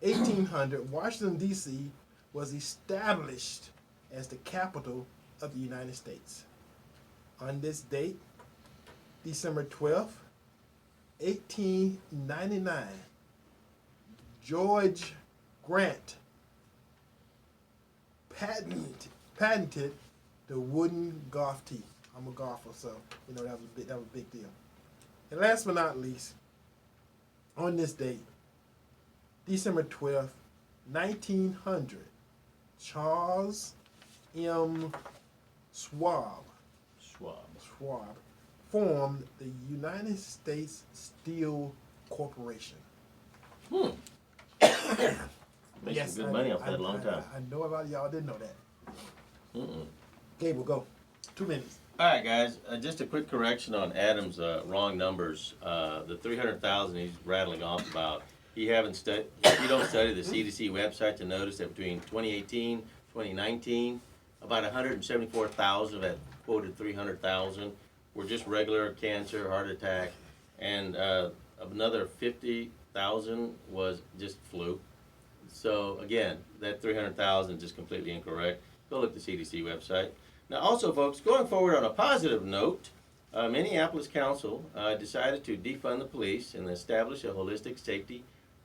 1800, Washington, D.C. was established as the capital of the United States. On this date, December 12th, 1899, George Grant patented the wooden golf tee. I'm a golfer, so you know that was a big deal. And last but not least, on this date, December 12th, 1900, Charles M. Schwab formed the United States Steel Corporation. Made some good money off that a long time. I know a lot of y'all didn't know that. Mm-mm. Gable, go. 2 minutes. All right, guys. Just a quick correction on Adam's wrong numbers. The 300,000 he's rattling off about. You don't study the CDC website to notice that between 2018, 2019, about 174,000 of that quoted 300,000 were just regular cancer, heart attack, and another 50,000 was just flu. So again, that 300,000 is just completely incorrect. Go look at the CDC website. Now also, folks, going forward on a positive note, Minneapolis Council decided to defund the police and establish a holistic safety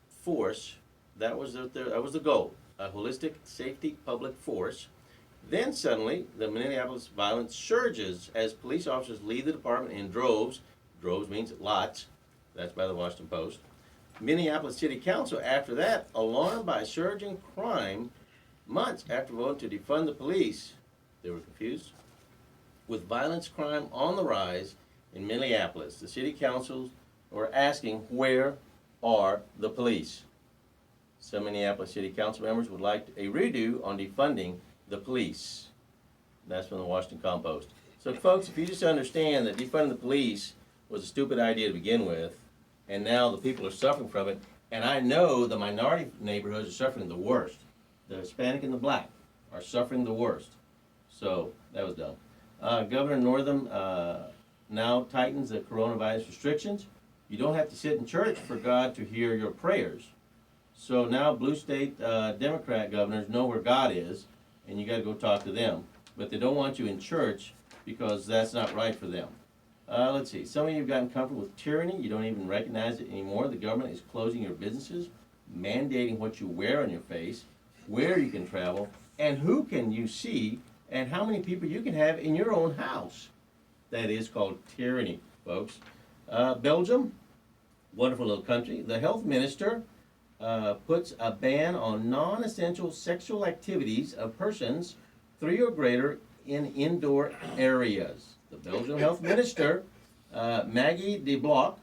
force. That was the goal, a holistic safety public force. Then suddenly, the Minneapolis violence surges as police officers leave the department in droves. Droves means lots. That's by the Washington Post. Minneapolis City Council, after that, alarmed by surging crime, months after voting to defund the police, they were confused. With violence crime on the rise in Minneapolis, the city councils were asking, where are the police? Some Minneapolis City Council members would like a redo on defunding the police. That's from the Washington Compost. So folks, if you just understand that defunding the police was a stupid idea to begin with, and now the people are suffering from it, and I know the minority neighborhoods are suffering the worst. The Hispanic and the black are suffering the worst. So that was dumb. Governor Northam now tightens the coronavirus restrictions. You don't have to sit in church for God to hear your prayers. So now blue state Democrat governors know where God is, and you got to go talk to them. But they don't want you in church because that's not right for them. Let's see. Some of you have gotten comfortable with tyranny. You don't even recognize it anymore. The government is closing your businesses, mandating what you wear on your face, where you can travel, and who can you see, and how many people you can have in your own house. That is called tyranny, folks. Belgium, wonderful little country. The health minister puts a ban on non-essential sexual activities of persons 3 or greater in indoor areas. The Belgian health minister, Maggie de Block.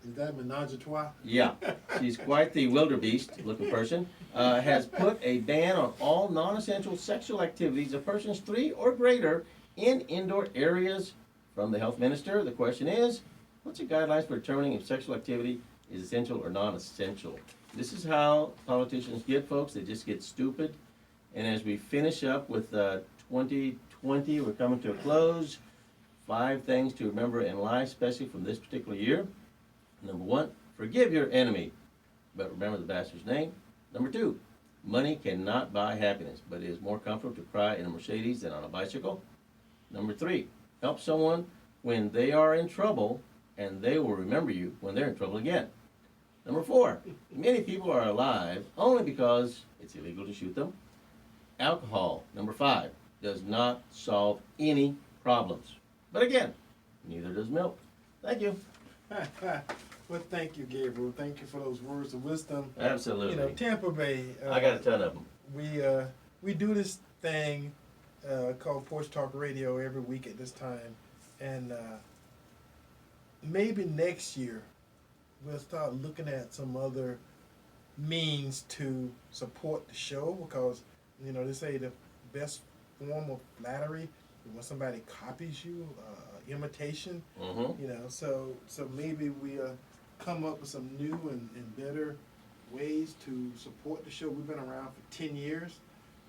Is that menage a trois? Yeah, she's quite the wildebeest looking person. Has put a ban on all non-essential sexual activities of persons 3 or greater in indoor areas. From the health minister, the question is, what's the guidelines for determining if sexual activity is essential or non-essential? This is how politicians get, folks. They just get stupid. And as we finish up with 2020, we're coming to a close. 5 things to remember in life, especially from this particular year. Number 1, forgive your enemy, but remember the bastard's name. Number 2, money cannot buy happiness, but it is more comfortable to cry in a Mercedes than on a bicycle. Number 3, help someone when they are in trouble, and they will remember you when they're in trouble again. Number 4, many people are alive only because it's illegal to shoot them. Alcohol, number 5, does not solve any problems. But again, neither does milk. Thank you. Well, thank you, Gabriel. Thank you for those words of wisdom. Absolutely. You know, Tampa Bay. I got a ton of them. We do this thing called Porch Talk Radio every week at this time, and maybe next year we'll start looking at some other means to support the show, because you know they say the best form of flattery is when somebody copies you, imitation. Mm-hmm. You know, so maybe we come up with some new and better ways to support the show. We've been around for 10 years,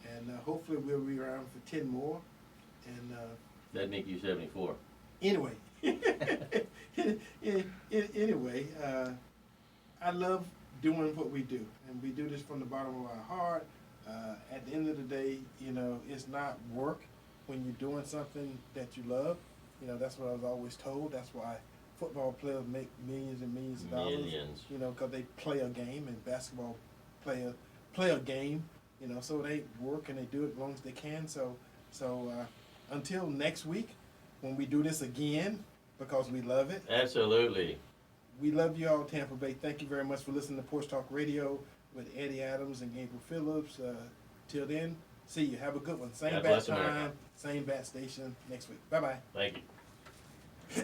and hopefully we'll be around for 10 more. And That'd make you 74. anyway, anyway, I love doing what we do, and we do this from the bottom of our heart. At the end of the day, you know, it's not work when you're doing something that you love. You know, that's what I was always told. That's why football players make millions and millions of dollars. Millions. You know, because they play a game, and basketball play a game. You know, so they work and they do it as long as they can. So until next week, when we do this again, because we love it. Absolutely. We love you all, Tampa Bay. Thank you very much for listening to Porch Talk Radio with Eddie Adams and Gabriel Phillips. Till then, see you. Have a good one. Same God bat bless time, America. same bat station next week. Bye-bye. Thank you.